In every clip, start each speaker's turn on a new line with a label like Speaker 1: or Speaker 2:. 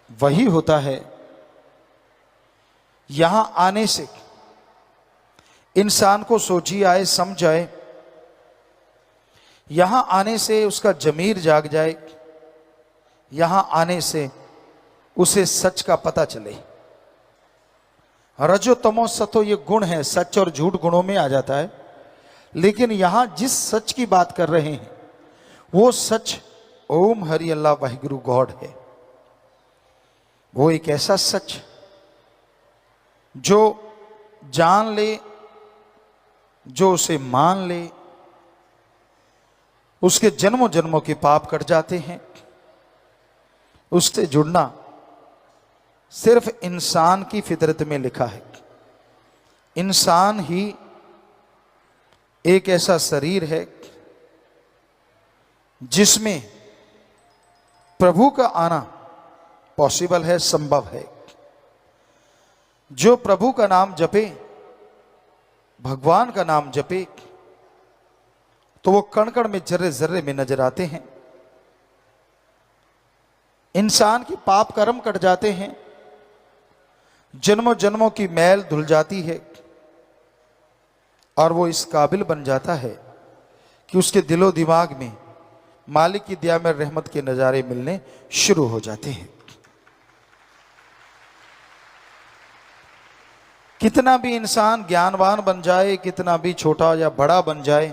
Speaker 1: वही होता है यहां आने से इंसान को सोची आए, समझ आए, यहां आने से उसका जमीर जाग जाए, यहां आने से उसे सच का पता चले। रजो तमो सतो ये गुण है, सच और झूठ गुणों में आ जाता है। लेकिन यहां जिस सच की बात कर रहे हैं वो सच ओम हरि अल्लाह वाहिगुरु गॉड है। वो एक ऐसा सच जो जान ले, जो उसे मान ले, उसके जन्मों जन्मों के पाप कट जाते हैं। उससे जुड़ना सिर्फ इंसान की फितरत में लिखा है। इंसान ही एक ऐसा शरीर है जिसमें प्रभु का आना पॉसिबल है, संभव है। जो प्रभु का नाम जपे, भगवान का नाम जपे, तो वो कण कण में, जर्रे जर्रे में नजर आते हैं। इंसान की पाप कर्म कट जाते हैं, जन्मों जन्मों की मैल धुल जाती है और वो इस काबिल बन जाता है कि उसके दिलो दिमाग में मालिक की दया में रहमत के नजारे मिलने शुरू हो जाते हैं। कितना भी इंसान ज्ञानवान बन जाए, कितना भी छोटा या बड़ा बन जाए,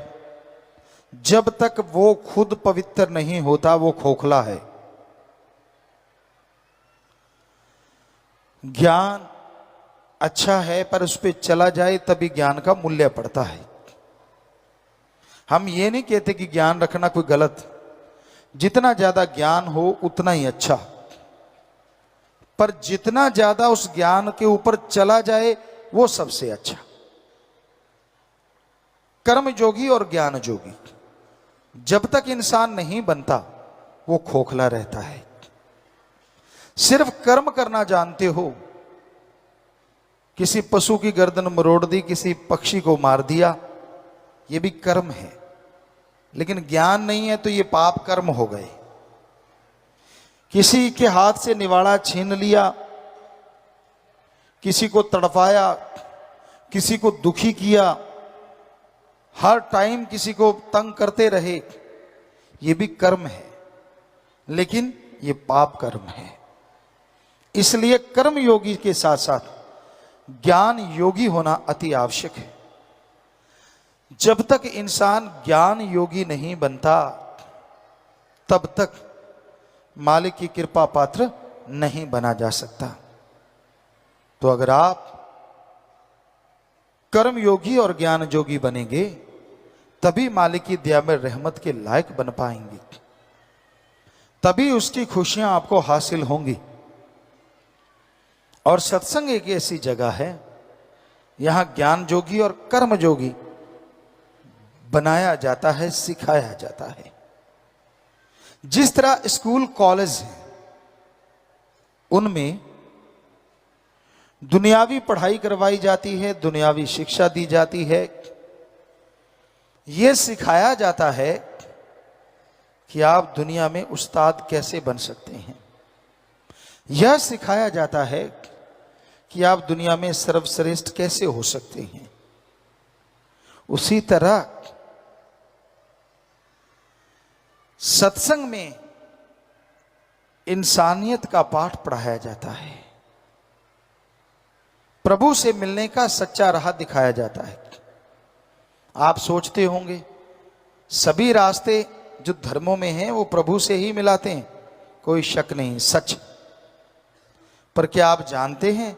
Speaker 1: जब तक वो खुद पवित्र नहीं होता वो खोखला है। ज्ञान अच्छा है पर उस पर चला जाए तभी ज्ञान का मूल्य पड़ता है। हम ये नहीं कहते कि ज्ञान रखना कोई गलत, जितना ज्यादा ज्ञान हो उतना ही अच्छा, पर जितना ज्यादा उस ज्ञान के ऊपर चला जाए वो सबसे अच्छा। कर्म जोगी और ज्ञान जोगी, जब तक इंसान नहीं बनता वो खोखला रहता है। सिर्फ कर्म करना जानते हो, किसी पशु की गर्दन मरोड़ दी, किसी पक्षी को मार दिया, ये भी कर्म है। लेकिन ज्ञान नहीं है तो ये पाप कर्म हो गए। किसी के हाथ से निवाड़ा छीन लिया, किसी को तड़पाया, किसी को दुखी किया, हर टाइम किसी को तंग करते रहे, ये भी कर्म है, लेकिन ये पाप कर्म है। इसलिए कर्म योगी के साथ साथ ज्ञान योगी होना अति आवश्यक है। जब तक इंसान ज्ञान योगी नहीं बनता तब तक मालिक की कृपा पात्र नहीं बना जा सकता। तो अगर आप कर्म योगी और ज्ञान योगी बनेंगे तभी मालिक की दया में रहमत के लायक बन पाएंगे, तभी उसकी खुशियां आपको हासिल होंगी। और सत्संग एक ऐसी जगह है यहां ज्ञान जोगी और कर्म जोगी बनाया जाता है, सिखाया जाता है। जिस तरह स्कूल कॉलेज है उनमें दुनियावी पढ़ाई करवाई जाती है, दुनियावी शिक्षा दी जाती है, यह सिखाया जाता है कि आप दुनिया में उस्ताद कैसे बन सकते हैं। यह सिखाया जाता है कि आप दुनिया में सर्वश्रेष्ठ कैसे हो सकते हैं। उसी तरह सत्संग में इंसानियत का पाठ पढ़ाया जाता है, प्रभु से मिलने का सच्चा राह दिखाया जाता है। आप सोचते होंगे सभी रास्ते जो धर्मों में हैं वो प्रभु से ही मिलाते हैं, कोई शक नहीं, सच। पर क्या आप जानते हैं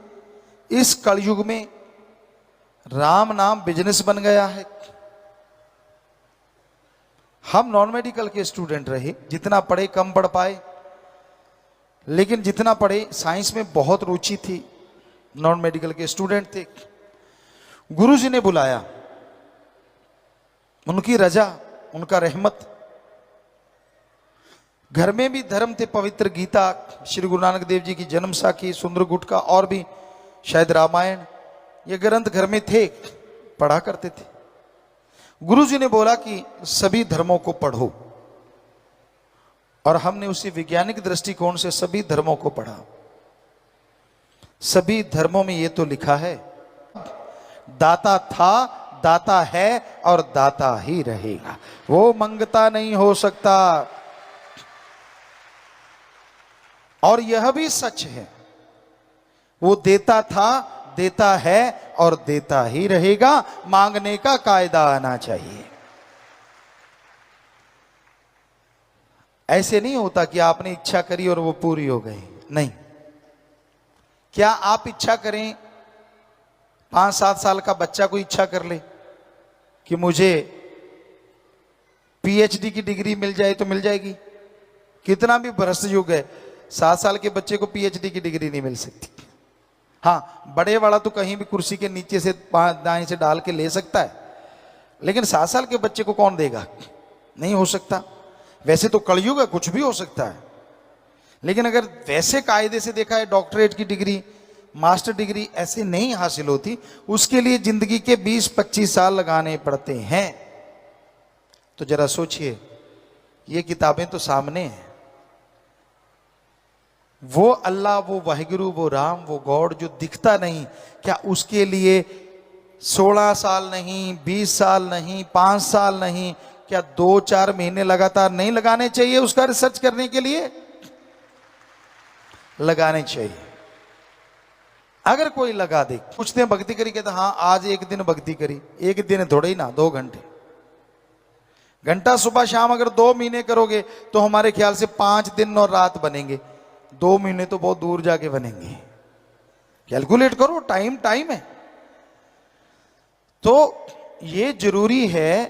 Speaker 1: इस कलयुग में राम नाम बिजनेस बन गया है। हम नॉन मेडिकल के स्टूडेंट रहे, जितना पढ़े कम पढ़ पाए, लेकिन जितना पढ़े साइंस में बहुत रुचि थी। नॉन मेडिकल के स्टूडेंट थे, गुरुजी ने बुलाया, उनकी रजा, उनका रहमत। घर में भी धर्म थे, पवित्र गीता, श्री गुरु नानक देव जी की जन्म साखी, सुंदर गुटका और भी शायद रामायण, ये ग्रंथ घर में थे, पढ़ा करते थे। गुरुजी ने बोला कि सभी धर्मों को पढ़ो, और हमने उसी वैज्ञानिक दृष्टिकोण से सभी धर्मों को पढ़ा। सभी धर्मों में ये तो लिखा है, दाता था, दाता है और दाता ही रहेगा, वो मंगता नहीं हो सकता। और यह भी सच है, वो देता था, देता है और देता ही रहेगा। मांगने का कायदा आना चाहिए। ऐसे नहीं होता कि आपने इच्छा करी और वो पूरी हो गई, नहीं। क्या आप इच्छा करें, 5-7 साल का बच्चा को इच्छा कर ले कि मुझे पीएचडी की डिग्री मिल जाए तो मिल जाएगी? कितना भी भ्रष्ट युग है, 7 साल के बच्चे को पीएचडी की डिग्री नहीं मिल सकती। हाँ, बड़े वाला तो कहीं भी कुर्सी के नीचे से दाएं से डाल के ले सकता है, लेकिन 7 साल के बच्चे को कौन देगा? नहीं हो सकता। वैसे तो कलयुग है, कुछ भी हो सकता है, लेकिन अगर वैसे कायदे से देखा है, डॉक्टरेट की डिग्री, मास्टर डिग्री ऐसे नहीं हासिल होती, उसके लिए जिंदगी के 20-25 साल लगाने पड़ते हैं। तो जरा सोचिए, ये किताबें तो सामने हैं, वो अल्लाह, वो वाहिगुरु, वो राम, वो गॉड जो दिखता नहीं, क्या उसके लिए 16 साल नहीं, 20 साल नहीं, 5 साल नहीं, क्या 2-4 महीने लगातार नहीं लगाने चाहिए उसका रिसर्च करने के लिए? लगाने चाहिए। अगर कोई लगा दे, पूछते हैं भक्ति करी, कहते हाँ आज एक दिन भक्ति करी। एक दिन थोड़े ही ना, 2 घंटे, घंटा सुबह शाम। अगर 2 महीने करोगे तो हमारे ख्याल से 5 दिन और रात बनेंगे। 2 महीने तो बहुत दूर जाके बनेंगे। कैलकुलेट करो, टाइम टाइम है। तो ये जरूरी है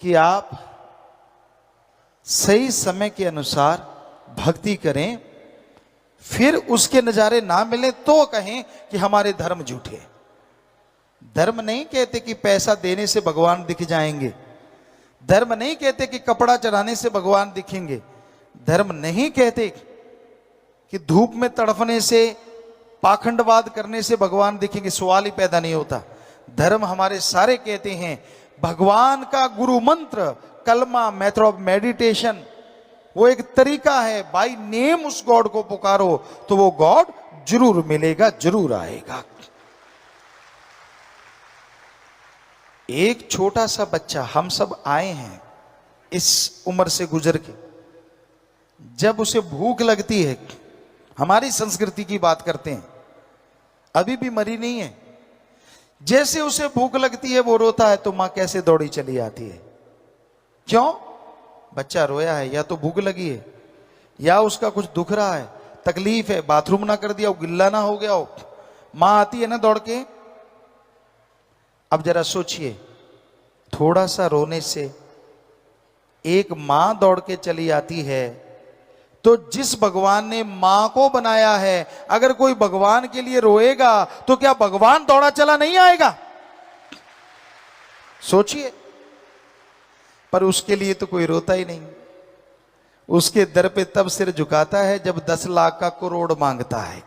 Speaker 1: कि आप सही समय के अनुसार भक्ति करें, फिर उसके नजारे ना मिले तो कहें कि हमारे धर्म झूठे। धर्म नहीं कहते कि पैसा देने से भगवान दिख जाएंगे। धर्म नहीं कहते कि कपड़ा चढ़ाने से भगवान दिखेंगे। धर्म नहीं कहते कि धूप में तड़फने से, पाखंडवाद करने से भगवान दिखेंगे। सवाल ही पैदा नहीं होता। धर्म हमारे सारे कहते हैं भगवान का गुरु मंत्र, कलमा, मेथड ऑफ मेडिटेशन, वो एक तरीका है। बाय नेम उस गॉड को पुकारो तो वो गॉड जरूर मिलेगा, जरूर आएगा। एक छोटा सा बच्चा, हम सब आए हैं इस उम्र से गुजर के, जब उसे भूख लगती है, हमारी संस्कृति की बात करते हैं, अभी भी मरी नहीं है, जैसे उसे भूख लगती है वो रोता है तो मां कैसे दौड़ी चली आती है? क्यों? बच्चा रोया है, या तो भूख लगी है, या उसका कुछ दुख रहा है, तकलीफ है, बाथरूम ना कर दिया हो, गिल्ला ना हो गया हो, मां आती है ना दौड़ के। अब जरा सोचिए, थोड़ा सा रोने से एक मां दौड़ के चली आती है, तो जिस भगवान ने मां को बनाया है, अगर कोई भगवान के लिए रोएगा तो क्या भगवान दौड़ा चला नहीं आएगा? सोचिए। पर उसके लिए तो कोई रोता ही नहीं। उसके दर पे तब सिर झुकाता है जब 10 लाख का करोड़ मांगता है।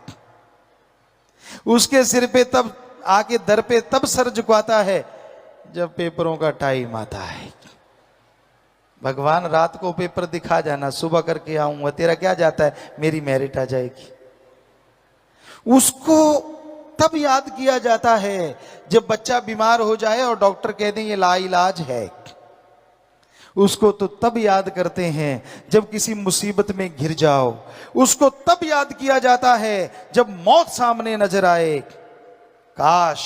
Speaker 1: उसके सिर पे तब आके दर पे तब सर झुकाता है जब पेपरों का टाइम आता है। भगवान रात को पेपर दिखा जाना, सुबह करके आऊंगा, तेरा क्या जाता है, मेरी मेरिट आ जाएगी। उसको तब याद किया जाता है जब बच्चा बीमार हो जाए और डॉक्टर कह दें ये लाइलाज है। उसको तो तब याद करते हैं जब किसी मुसीबत में घिर जाओ। उसको तब याद किया जाता है जब मौत सामने नजर आए। काश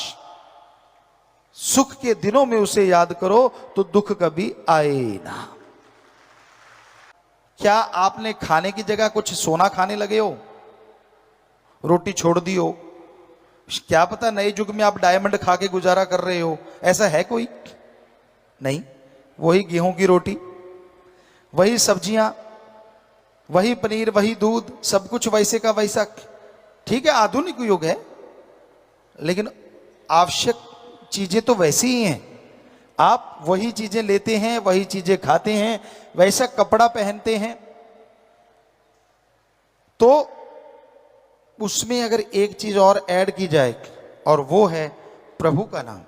Speaker 1: सुख के दिनों में उसे याद करो तो दुख कभी आए ना। क्या आपने खाने की जगह कुछ सोना खाने लगे हो? रोटी छोड़ दी हो? क्या पता नए युग में आप डायमंड खा के गुजारा कर रहे हो? ऐसा है कोई? नहीं। वही गेहूं की रोटी, वही सब्जियां, वही पनीर, वही दूध, सब कुछ वैसे का वैसा। ठीक है, आधुनिक युग है, लेकिन आवश्यक चीजें तो वैसी ही हैं। आप वही चीजें लेते हैं, वही चीजें खाते हैं, वैसा कपड़ा पहनते हैं। तो उसमें अगर एक चीज और ऐड की जाए, और वो है प्रभु का नाम,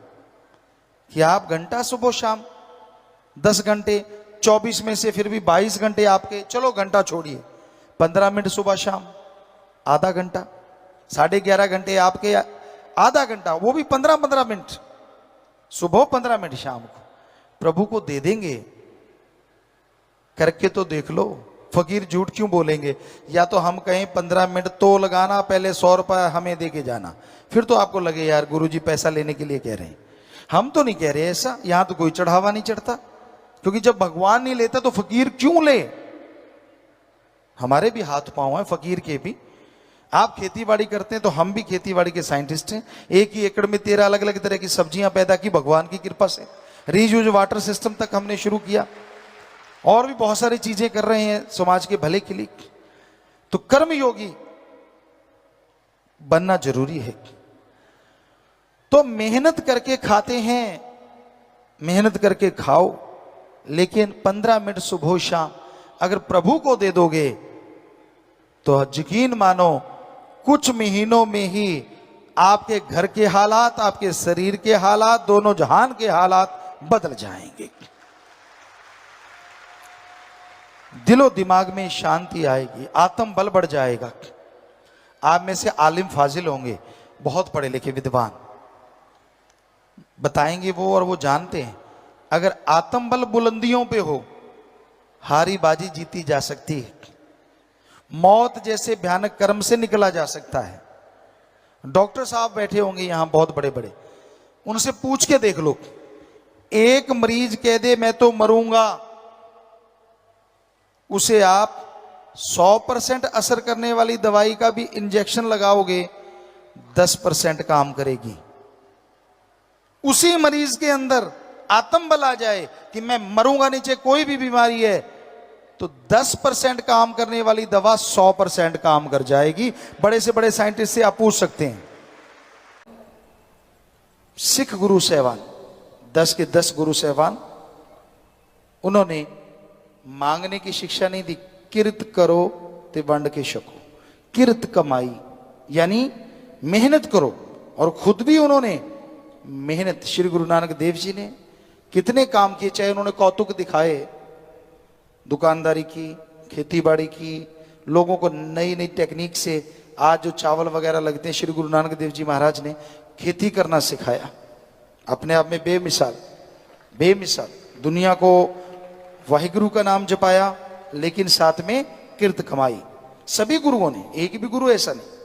Speaker 1: कि आप घंटा सुबह शाम 10 घंटे, 24 में से फिर भी 22 घंटे आपके, चलो घंटा छोड़िए, 15 मिनट सुबह शाम, आधा घंटा 11.5 घंटे आपके, आधा घंटा, वो भी 15-15 मिनट, सुबह 15 मिनट, शाम को प्रभु को दे देंगे। करके तो देख लो। फकीर झूठ क्यों बोलेंगे? या तो हम कहें 15 मिनट तो लगाना, पहले 100 रुपया हमें दे के जाना, फिर तो आपको लगे यार गुरुजी पैसा लेने के लिए कह रहे हैं। हम तो नहीं कह रहे ऐसा, यहां तो कोई चढ़ावा नहीं चढ़ता, क्योंकि जब भगवान नहीं लेता तो फकीर क्यों ले? हमारे भी हाथ पांव हैं फकीर के भी। आप खेती बाड़ी करते हैं तो हम भी खेती बाड़ी के साइंटिस्ट हैं। एक ही एकड़ में 13 अलग अलग तरह की सब्जियां पैदा की भगवान की कृपा से। रीयूज वाटर सिस्टम तक हमने शुरू किया, और भी बहुत सारी चीजें कर रहे हैं समाज के भले के लिए। तो कर्मयोगी बनना जरूरी है। तो मेहनत करके खाते हैं, मेहनत करके खाओ, लेकिन 15 मिनट सुबह शाम अगर प्रभु को दे दोगे तो यकीन मानो कुछ महीनों में ही आपके घर के हालात, आपके शरीर के हालात, दोनों जहान के हालात बदल जाएंगे। दिलो दिमाग में शांति आएगी, आत्म बल बढ़ जाएगा। आप में से आलिम फाजिल होंगे, बहुत पढ़े लिखे विद्वान, बताएंगे वो, और वो जानते हैं अगर आत्म बल बुलंदियों पे हो, हारी बाजी जीती जा सकती है। मौत जैसे भयानक कर्म से निकला जा सकता है। डॉक्टर साहब बैठे होंगे यहां बहुत बड़े बड़े, उनसे पूछ के देख लो, एक मरीज कह दे मैं तो मरूंगा, उसे आप 100% असर करने वाली दवाई का भी इंजेक्शन लगाओगे, 10% काम करेगी। उसी मरीज के अंदर आत्म बल आ जाए कि मैं मरूंगा नहीं, चाहे कोई भी बीमारी है, तो 10% काम करने वाली दवा 100% काम कर जाएगी। बड़े से बड़े साइंटिस्ट से आप पूछ सकते हैं। सिख गुरु सहवान, 10 के 10 गुरु सहवान, उन्होंने मांगने की शिक्षा नहीं दी। किरत करो ते वंड के शको, किरत कमाई यानी मेहनत करो, और खुद भी उन्होंने मेहनत। श्री गुरु नानक देव जी ने कितने काम किए, चाहे उन्होंने कौतुक दिखाए, दुकानदारी की, खेती बाड़ी की, लोगों को नई नई टेक्निक से आज जो चावल वगैरह लगते हैं, श्री गुरु नानक देव जी महाराज ने खेती करना सिखाया। अपने आप में बेमिसाल, बेमिसाल दुनिया को वाहिगुरु का नाम जपाया, लेकिन साथ में किरत कमाई। सभी गुरुओं ने, एक भी गुरु ऐसा नहीं।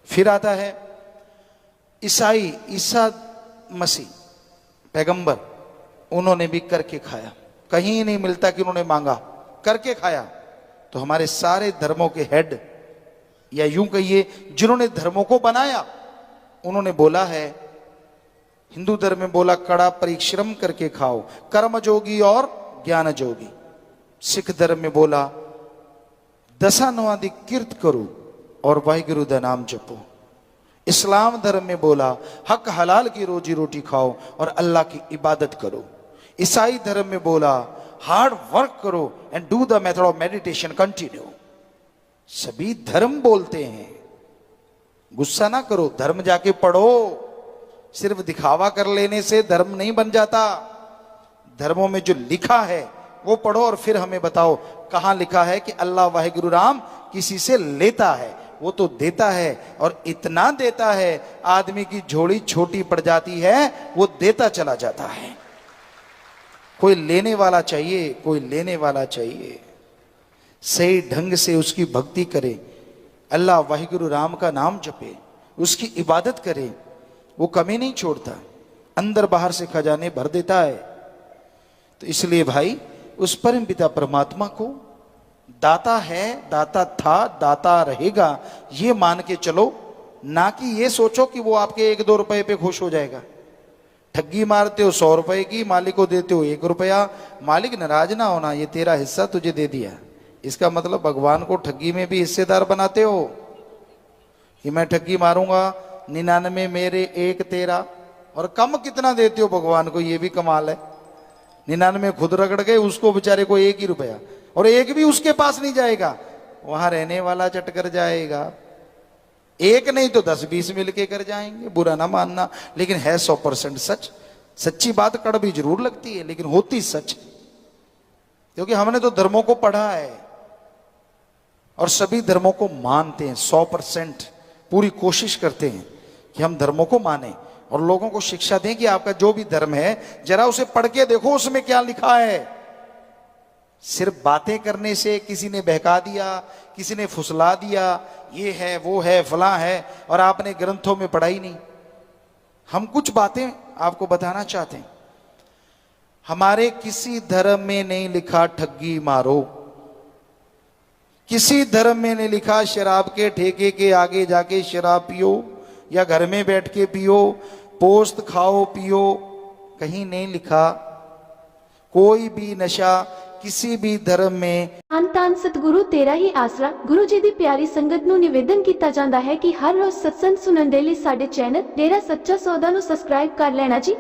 Speaker 1: फिर आता है ईसाई, ईसा मसीह पैगंबर, उन्होंने भी करके खाया। कहीं नहीं मिलता कि उन्होंने मांगा, करके खाया। तो हमारे सारे धर्मों के हेड, या यूं कहिए जिन्होंने धर्मों को बनाया, उन्होंने बोला है, हिंदू धर्म में बोला कड़ा परिश्रम करके खाओ, कर्म जोगी और ज्ञान जोगी। सिख धर्म में बोला दसा नवादी किरत करो और वाहिगुरु दा नाम जपो। इस्लाम धर्म में बोला हक हलाल की रोजी रोटी खाओ और अल्लाह की इबादत करो। ईसाई धर्म में बोला हार्ड वर्क करो and do the method of meditation continue. सभी धर्म बोलते हैं, गुस्सा ना करो, धर्म जाके पढ़ो। सिर्फ दिखावा कर लेने से धर्म नहीं बन जाता। धर्मों में जो लिखा है वो पढ़ो और फिर हमें बताओ कहां लिखा है कि अल्लाह वाहिगुरु राम किसी से लेता है। वो तो देता है, और इतना देता है आदमी की झोली छोटी पड़ जाती है, वो देता चला जाता है। कोई लेने वाला चाहिए, कोई लेने वाला चाहिए। सही ढंग से उसकी भक्ति करे, अल्लाह वाहिगुरु राम का नाम जपे, उसकी इबादत करे, वो कमी नहीं छोड़ता, अंदर बाहर से खजाने भर देता है। तो इसलिए भाई उस परम पिता परमात्मा को दाता है, दाता था, दाता रहेगा, ये मान के चलो, ना कि ये सोचो कि वो आपके 1-2 रुपए पे खुश हो जाएगा। ठगी मारते हो 100 रुपए की, मालिक को देते हो 1 रुपया, मालिक नाराज ना होना, ये तेरा हिस्सा तुझे दे दिया। इसका मतलब भगवान को ठगी में भी हिस्सेदार बनाते हो कि मैं ठगी मारूंगा, 99 मेरे 1 तेरा, और कम कितना देते हो भगवान को, ये भी कमाल है। 99 खुद रगड़ गए, उसको बेचारे को 1 ही रुपया, और 1 भी उसके पास नहीं जाएगा, वहां रहने वाला चट कर जाएगा। 1 नहीं तो 10-20 मिलके कर जाएंगे, बुरा ना मानना, लेकिन है 100% सच। सच्ची बात कड़वी जरूर लगती है, लेकिन होती सच, क्योंकि हमने तो धर्मों को पढ़ा है और सभी धर्मों को मानते हैं 100%। पूरी कोशिश करते हैं कि हम धर्मों को माने और लोगों को शिक्षा दें कि आपका जो भी धर्म है जरा उसे पढ़ के देखो उसमें क्या लिखा है। सिर्फ बातें करने से किसी ने बहका दिया, किसी ने फुसला दिया, ये है वो है फलां है, और आपने ग्रंथों में पढ़ा ही नहीं। हम कुछ बातें आपको बताना चाहते हैं। हमारे किसी धर्म में नहीं लिखा ठगी मारो, किसी धर्म में नहीं लिखा शराब के ठेके के आगे जाके शराब पियो या घर में बैठ के पियो, पोस्त खाओ पियो, कहीं नहीं लिखा। कोई भी नशा किसी भी धर्म में।
Speaker 2: ਧੰਨ ਸਤਿਗੁਰੂ ਤੇਰਾ ਹੀ ਆਸਰਾ। ਗੁਰੂ ਜੀ ਦੀ ਪਿਆਰੀ ਸੰਗਤ ਨੂੰ ਨਿਵੇਦਨ ਕੀਤਾ ਜਾਂਦਾ ਹੈ ਕਿ ਹਰ ਰੋਜ਼ ਸਤਸੰਗ ਸੁਣਨ ਦੇ ਲਈ ਸਾਡੇ ਚੈਨਲ ਡੇਰਾ ਸੱਚਾ ਸੌਦਾ ਨੂੰ ਸਬਸਕ੍ਰਾਈਬ ਕਰ ਲੈਣਾ ਜੀ।